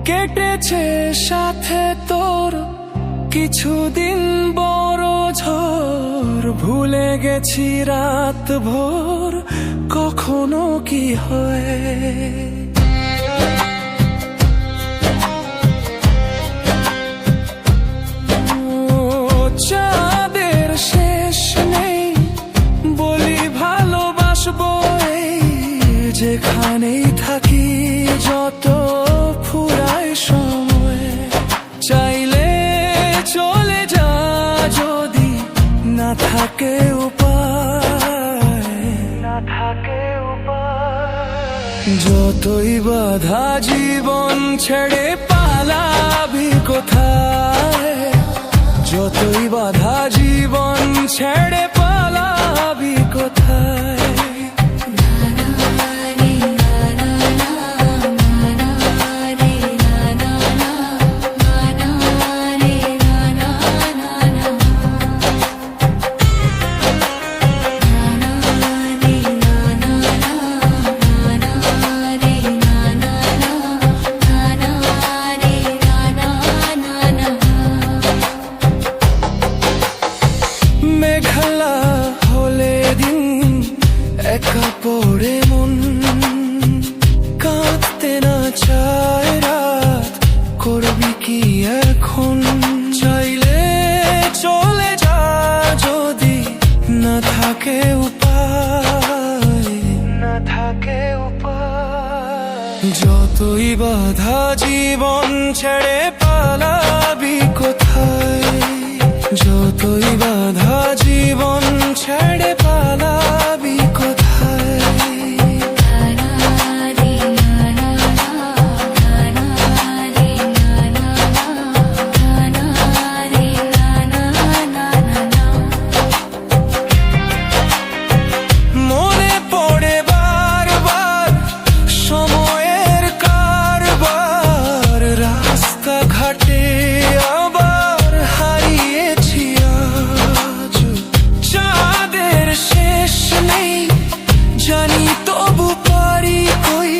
কেটেছে সাথে তোর কিছুদিন বড় ঝড়, ভুলে গেছি রাত ভোর কখনো কি হয়। চাঁদের শেষ নেই বলি ভালোবাসবো এই, যেখানেই থাকি যত ফুরায় সময়। চাইলে চলে যা যদি না থাকে উপায়, না থাকে উপায়। যতই বাধা জীবন ছেড়ে পালাবি কোথায়, যতই বাধা জীবন ছেড়ে পালাবি কোথায়। মেঘলা হলে দিন একা পড়ে মন, কাঁদতে না চায় রাত, করবি কি এখন। চাইলে চলে যা যদি না থাকে উপায়, না থাকে উপায়। যতই বাধা জীবন ছেড়ে পালাবি কোথায়, যতই বাধা জীবন ছেড়ে পালাবি কোথায়। মনে পড়ে বারবার সময়ের কারবার, রাস্তা ঘাটে আবার হারিয়েছি আজ। চাঁদের শেষ নেই জানি তবু পারি কই,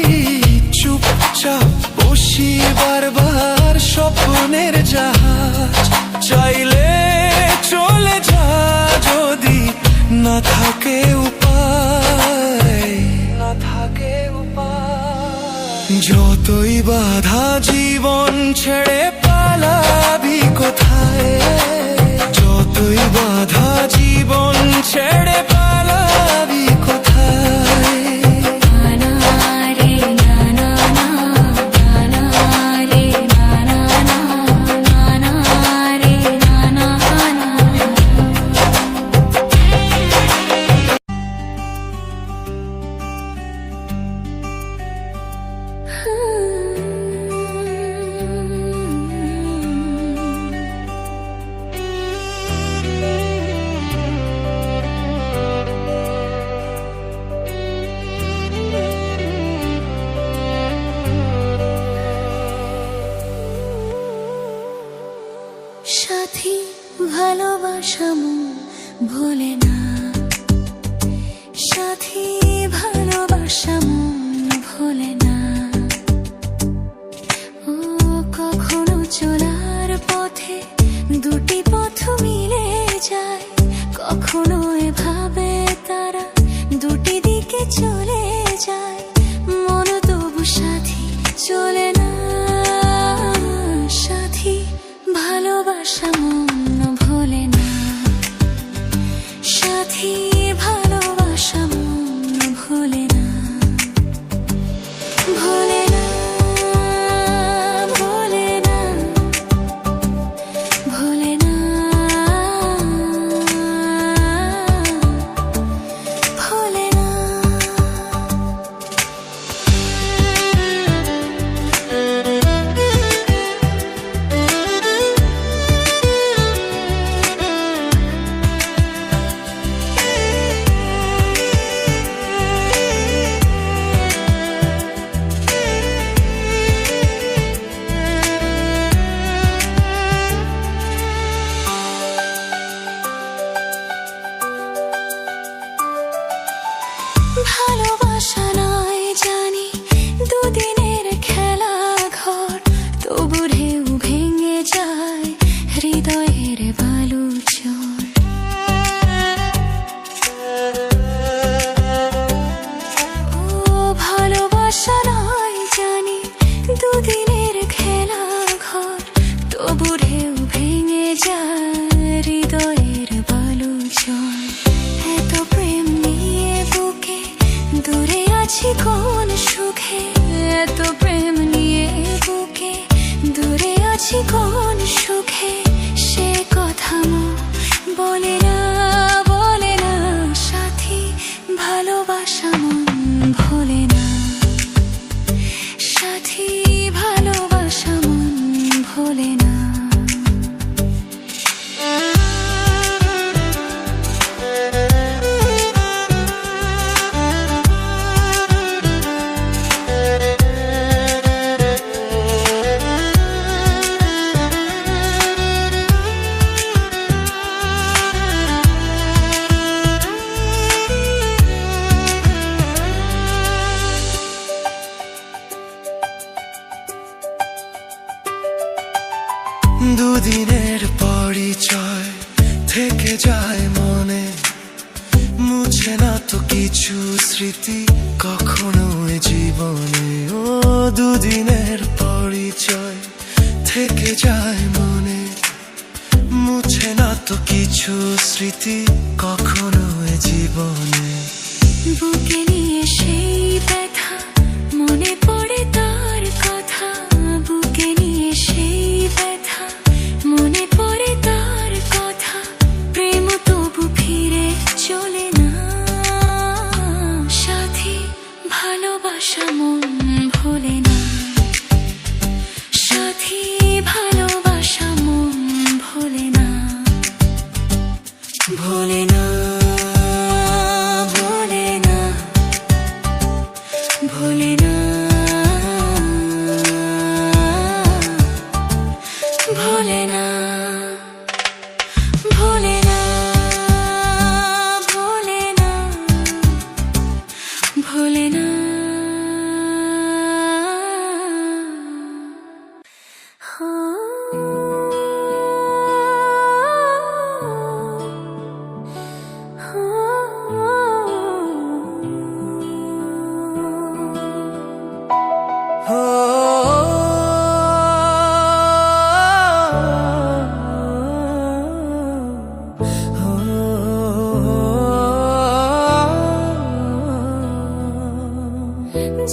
চুপচাপ বসি বারবার স্বপ্নের জাহাজ। চাইলে চলে যা যদি না থাকে উপায়, না থাকে উপায়। যতই বাধা জীবন ছেড়ে পালাবি কোথায়, যতই বাধা জীবন ছেড়ে পালাবি কোথায়। সাথী ভালোবাসা মন ভোলে না, সাথী ভালোবাসা মন ভোলে না। ও কখনো চলার পথে দুটি পথ মিলে যায়, কখনো এভাবে তারা দুটি দিকে চলে যায়। মন তবু সাথী চলে না, সাথী ভালোবাসা মন ভোলে না, সাথী ভালোবাসা মন আছি কোন সুখে, এত প্রেম নিয়ে বুকে দূরে আছি কোন সুখে, সে কথা মুখ বলে না, বলে না সাথী, ভালোবাসা মন ভোলে না, সাথী ভালোবাসা মন ভোলে না। দুদিনের পরিচয় থেকে যায় মনে, মুছে না তো কিছু স্মৃতি কখনো এ জীবনে। ও দুদিনের পরিচয় থেকে যায় মনে, মুছে না তো কিছু স্মৃতি কখনো এ জীবনে। বুকে নিয়ে সেই ব্যথা, মনে পড়ে তার কথা, বুকে নিয়ে সেই ব্যথা, মনে পড়ে তার কথা, প্রেম তবু ফিরে চলে না, সাথী ভালোবাসা মন ভোলে না, সাথী ভালোবাসা মন ভোলে না, ভোলে না, ভোলে না, ভোলে না, ভোলে না, ভোলে না, ভোলে না, ভোলে না।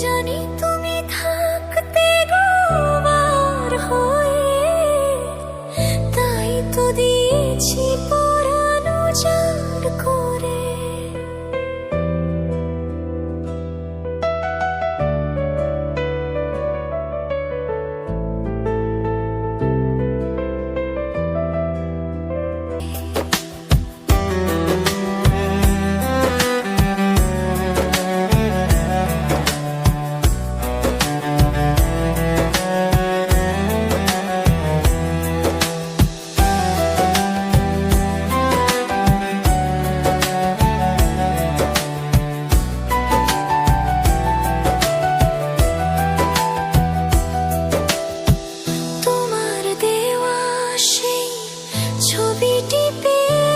জানি তুমি থাকতে গোবার হয়ে, তাই তো দিয়েছি পরানো জার করে। তোমার দেওয়া সেই ছবিটি পেয়ে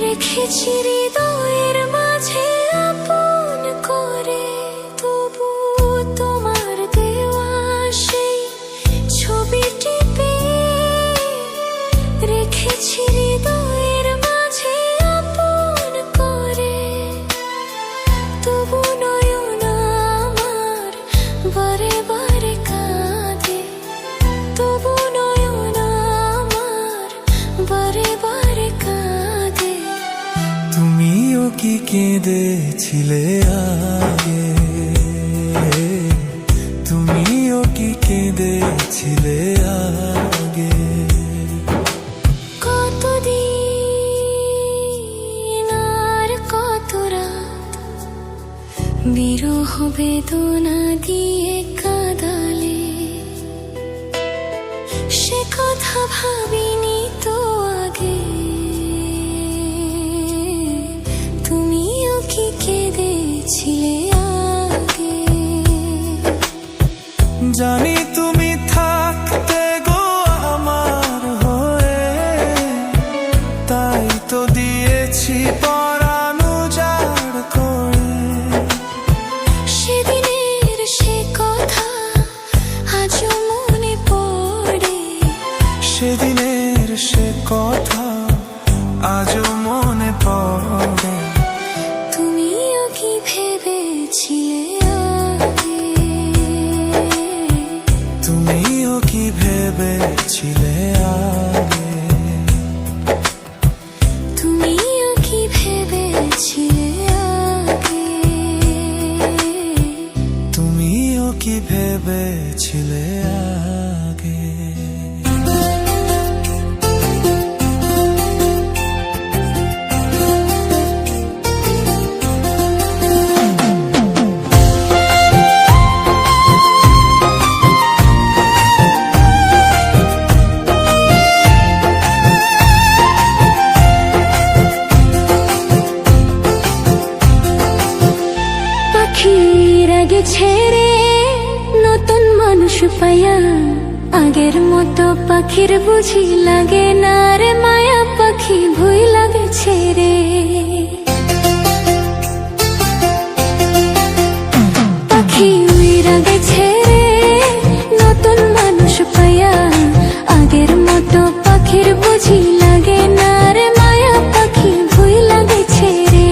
রেখেছি হৃদয়ের মাঝে আপন করে, তবু তোমার দেওয়া সেই ছবিটি পেয়ে রেখেছি হৃদয়ের মাঝে আপন করে, তবু নয়ন আমার বারে বারে কাঁদে, তবু নয়ন আমার বারে বারে কাঁদে। তুমিও কি কেঁদেছিলে আগে, তুমিও কি কেঁদেছিলে আগে। কতদিন আর কত রাত বিরহ বেদনা দিয়ে কাঁদালে, সে কথা ভাবিনি তো আগে, তুমিও কি কেঁদেছিলে আগে। জানি তুমি থাকতে গো আমার হয়ে, তাই তো দিয়েছি পরানো জার করে। সেদিনের সে কথা আজও মনে পড়ে, সেদিনের সে কথা আজও মনে পড়ে। তুমিও কি ভেবেছিলে ভেবেছিলে আগে? তুমিও কি ভেবেছিলে আগে? তুমিও কি ভেবেছিলে আগে? তুমিও কি ভেবেছিলে আগে? পাখির আগে ছেড়ে নতুন মানুষ পায়া, আগের মতো পাখির বুঝি লাগে না রে মায়া, পাখি ভুই লাগে ছেড়ে। পাখি উইর আগে ছেড়ে নতুন মানুষ পায়া, আগের মতো পাখির বুঝি লাগে না রে মায়া, পাখি ভুই লাগে ছেড়ে।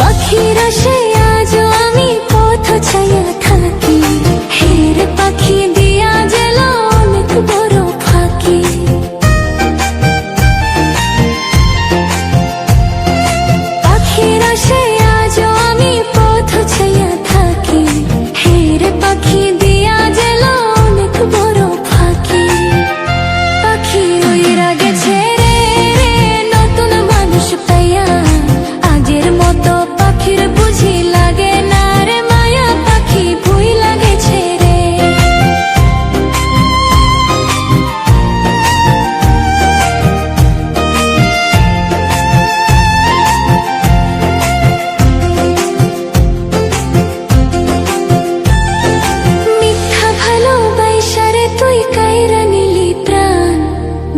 পাখির আশে আজও আমি পথ ছায়া থাকি, হের পাখি দিয়া গেল অনেক বড় ফাঁকি। পাখির আশে আজও আমি পথ ছায়া থাকি, হের পাখি দিয়া গেল অনেক বড় ফাঁকি। পাখি উইরা গেছে রে নতুন মানুষ পাইয়া, আগের মতো পাখির বুঝি লাগে না রে মায়া, পাখি ভুই লাগেছে রে। মিথ্যা ভালোবাসারে তুই কাইরা নিলি প্রাণ,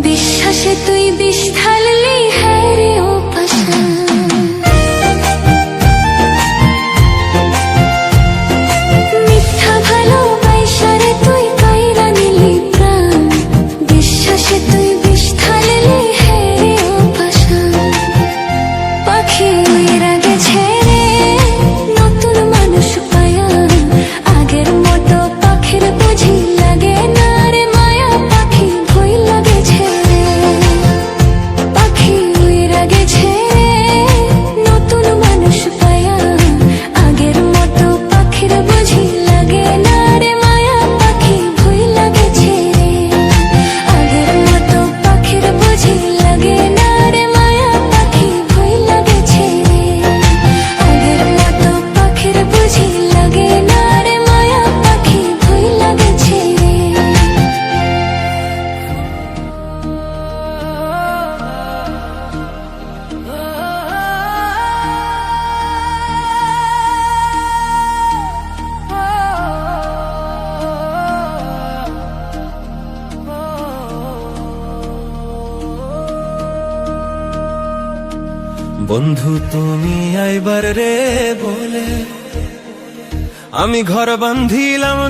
বিশ্বাসে তুই বিষ ঢাললি হ্যাঁ রে ও পাষাণ। মিথ্যা ভালোবাসারে তুই কাইরা নিলি প্রাণ, বিশ্বাসে তুই বিষ ঢাললি হ্যাঁ রে ও পাষাণ। পাখি উইরা গেছে রে নতুন মানুষ পায়া, আগের মতো পাখির বুঝি লাগে না রে মায়া, পাখি ভুই লাগেছে রে। পাখি উইরা গেছে নতুন মানুষ পায়া, আগের মতো পাখির বুঝি লাগে না রে মায়া, পাখি ভুই লাগেছে রে। আগের মতো পাখির বুঝি লাগে না রে মায়া, পাখি ভুই লাগেছে রে। আগের মতো পাখির বুঝি লাগে না রে মায়া, পাখি ভুই লাগেছে রে। বন্ধু তুমি আইবার রে বলে আমি ঘর বান্ধিলাম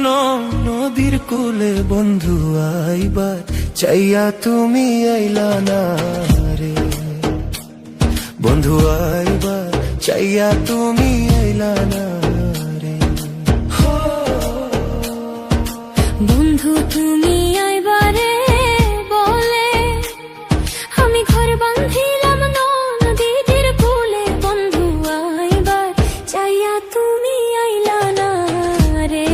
নদীর কূলে, বন্ধু আইবার চাইয়া তুমি আইলা না রে, বন্ধু আইবার চাইয়া তুমি আইলা না রে। বন্ধু তুমি আইবারে বলে আমি ঘর বান্ধিলাম নদীর কূলে, বন্ধু আইবার চাইয়া তুমি আইলা না রে,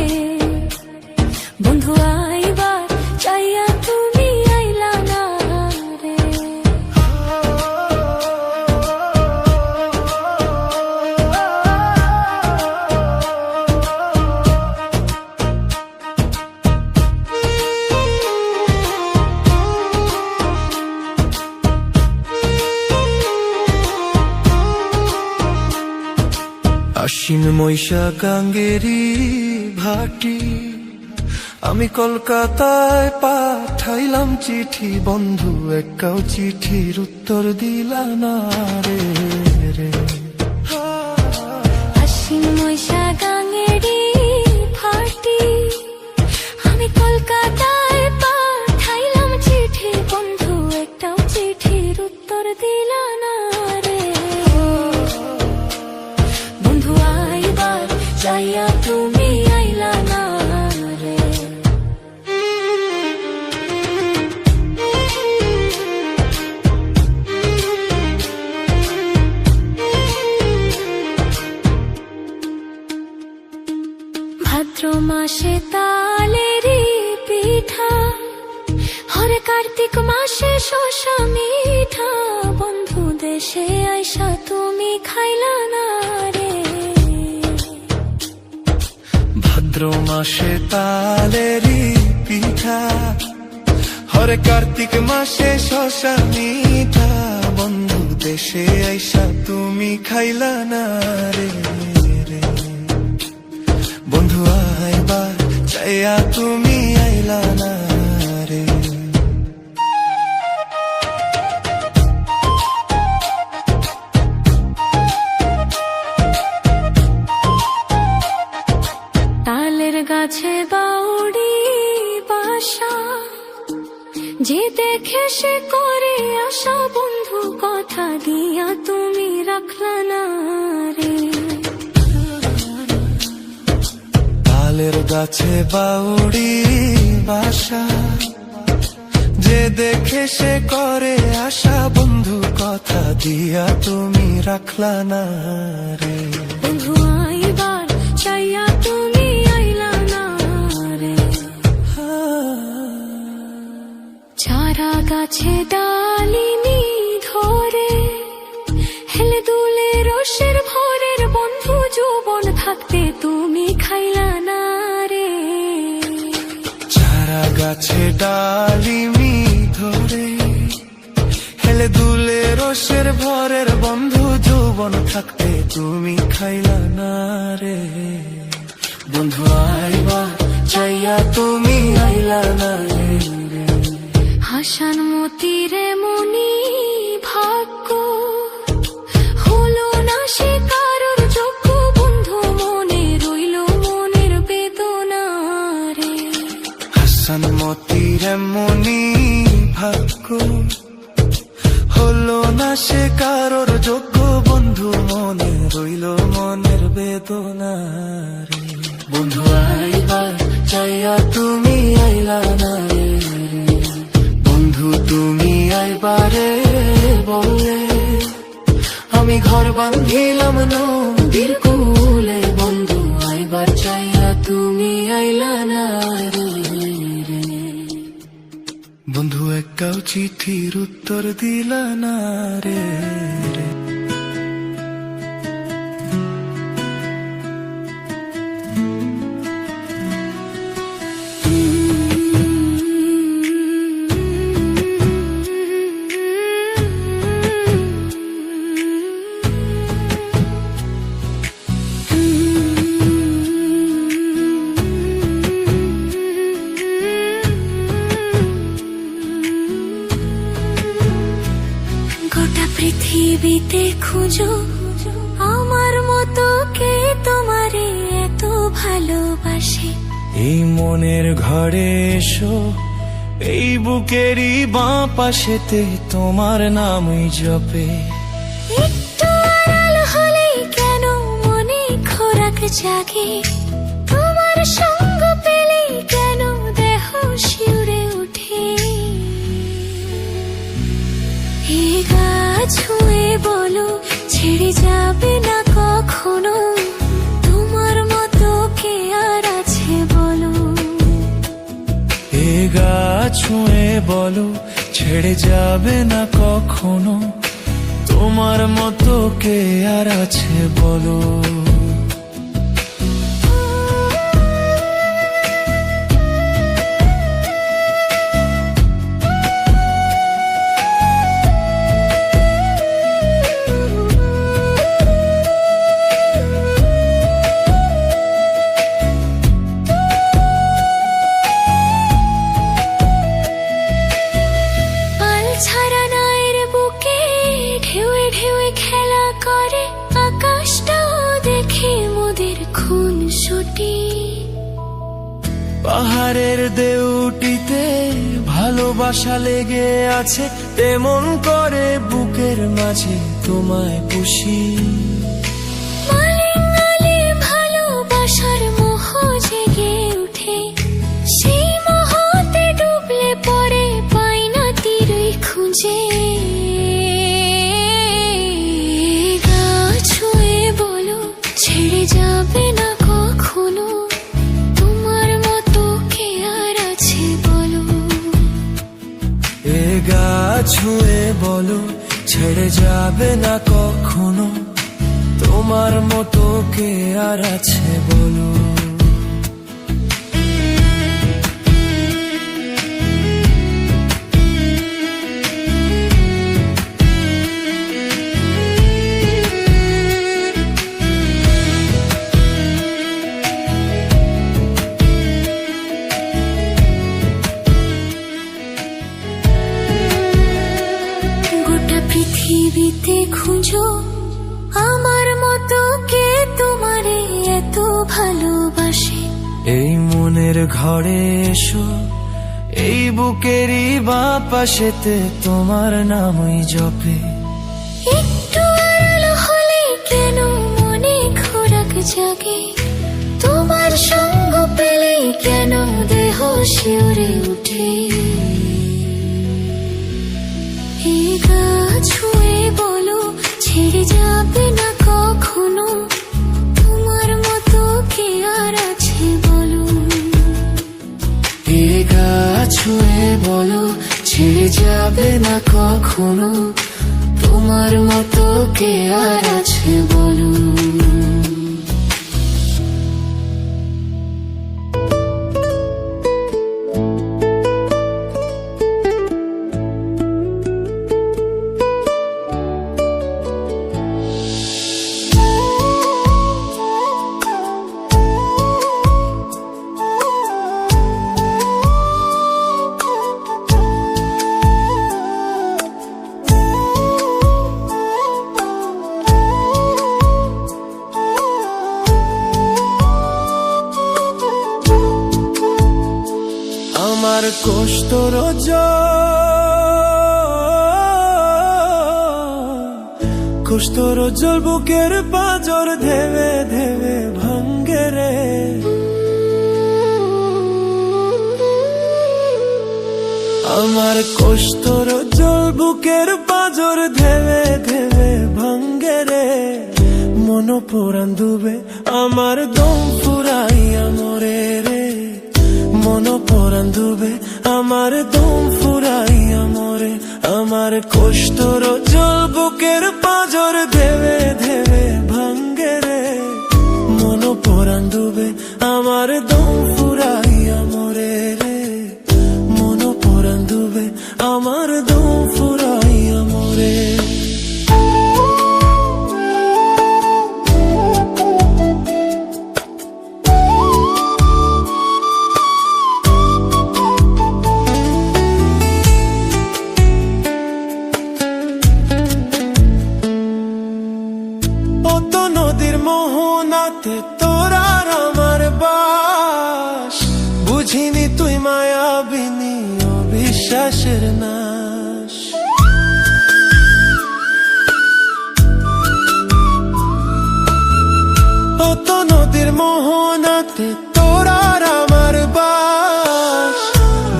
বন্ধু আইবার চাইয়া তুমি আইলা না রে। আশ্বিন মৈশা গাঙ্গেরি ভাটি, আমি কলকাতায় পাঠাইলাম চিঠি, বন্ধু একটাও চিঠির উত্তর দিলা না রে রে। আশ্বিন মৈশা গাঙ্গেরি ভাটি, আমি কলকাতায় পাঠাইলাম চিঠি, বন্ধু একটাও চিঠির উত্তর দিলা না রে। চাইয়া তুমি আইলা না রে। ভাদ্র মাসে তালেরি পিঠা, হরে কার্তিক মাসে শস্য মিঠা, বন্ধু দেশে আইসা তুমি খাইলা না রে। ভাদ্র মাসে তালেরি পিঠা, হরে কার্তিক মাসে শশা মিঠা, বন্ধু দেশে আইসা তুমি খাইলা না রে। বন্ধু আইবার চাইয়া তুমি আইলা না রে। তালের গাছে বাউড়ি বাসা, যে দেখে সে করে আশা, বন্ধু কথা দিয়া তুমি রাখলা না রে। তালের গাছে বাউড়ি বাসা, যে দেখে সে করে আশা, বন্ধু কথা দিয়া তুমি রাখলা না রে। বন্ধু আইবার চাইয়া তুমি আইলা না রে। চারা গাছে ডালিনি ধরে, হেলে দুলে রসের ভরের, বন্ধু যৌবন থাকতে তুমি খাইলা না রে। চারা গাছে ডালিমি ধরে, হেলে দুলে রসের ভরের, বন্ধু যৌবন থাকতে তুমি খাইলা না রে। বন্ধু আইবার চাইয়া তুমি আইলা না রে। হাসান মতিরে মনি ভাগ্য, হলো না সে কারোর যোগ্য, বন্ধু মনে রইল মনের বেদনা রে। হাসান মতির মনি ভাগ্য, হলো না সে কারোর যোগ্য, বন্ধু মনে রইল মনের বেদনা রে। বন্ধু আইবার চাইয়া তুমি আইলা না রে। বন্ধু তুমি আইবারে বলে, আমি ঘর বান্ধিলাম নদীর কূলে, বন্ধু আইবার চাইয়া তুমি আইলা না রে। বন্ধু একটাও চিঠির উত্তর দিলা না রে। গোটা পৃথিবীতে খুঁজো আমার মতো কে তোমারে এত ভালোবাসে। এই মনের ঘরে এসো, এই বুকেরই বাঁ পাশেতে তোমার নামই জপে। একটু আড়াল হলেই কেন মনে খোরাক জাগে, তোমার সঙ্গ পেলেই কেন দেহ শিউরে ওঠে। এ গা ছুঁয়ে বলো ছেড়ে যাবে না কখনো, তোমার মতো কে আর আছে বলো। এ গা ছুঁয়ে বলো ছেড়ে যাবে না কখনো, তোমার মতো কে আর আছে বলো। ছাড়া নায়ের বুকে ঢেউয়ে ঢেউয়ে খেলা করে, আকাশটাও দেখে মোদের খুন ছুটি। পাহাড়ের দেউটিতে ভালোবাসা লেগে আছে, তেমন করে বুকের মাঝে তোমায় পুষি। মালিঙ্গালি ভালোবাসা বলো ছেড়ে যাবে না কখনো, তোমার মতো কে আর আছে বলো। গোটা পৃথিবীতে খুঁজো আমার মতো কে তোমারে এত ভালোবাসে। এই মনের ঘরে এসো, এই বুকেরই বাঁ পাশেতে তোমার নামই জপে। একটু আড়াল হলে কেন মনে খোরাক জাগে, তোমার সঙ্গ পেলে কেন দেহ শিউরে উঠে। এই গা ছুঁয়ে বলো ছেড়ে যাবে না কখনো, তোমার মতো কে আর আছে বলো। এই গা ছুঁয়ে বলো ছেড়ে যাবে না কখনো, তোমার মতো কে আর আছে বলো। আমার কষ্ট রোজল বুকের পাঁজর ধেবে ধেবে ভাঙ্গে রে। আমার কষ্ট রোজল বুকের পাঁজর ধেবে ধেবে ভাঙ্গে রে। মন পুরান ডুবে আমার দম ফুরাইয়া মরে রে। মন পরান ডুবে আমার দম ফুরাইয়া মরে। আমার কষ্ট রোজল বুকের পাঁজর ধেবে ধেবে ভাঙ্গে রে। মন পরান ডুবে আমার দম ফুরাইয়া মরে রে। মন পরান ডুবে আমার দম ফুরাইয়া মরে। নদীর মোহনাতে তোর আর আমার বাস, বুঝিনি তুই মায়াবিনী অবিশ্বাসের নাশ। অত নদীর মোহনাতে তোর আর আমার বাস,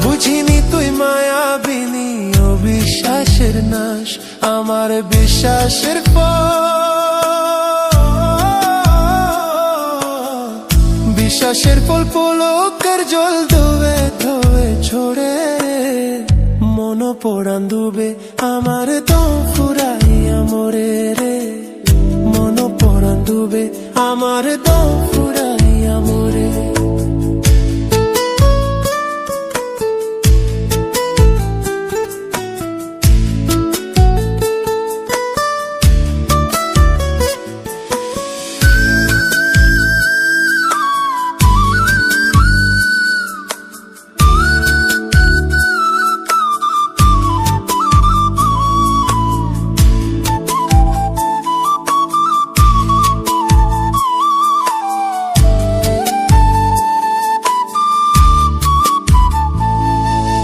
বুঝিনি তুই মায়াবিনী অবিশ্বাসের নাশ। আমার বিশ্বাসের বিশ্বাসের ফল পলকের জল ধোবে ধোবে ছোড়ে। মন পড়ান ডুবে আমার দম ফুরাইয়া মরে রে। মন পড়ান ডুবে আমার দম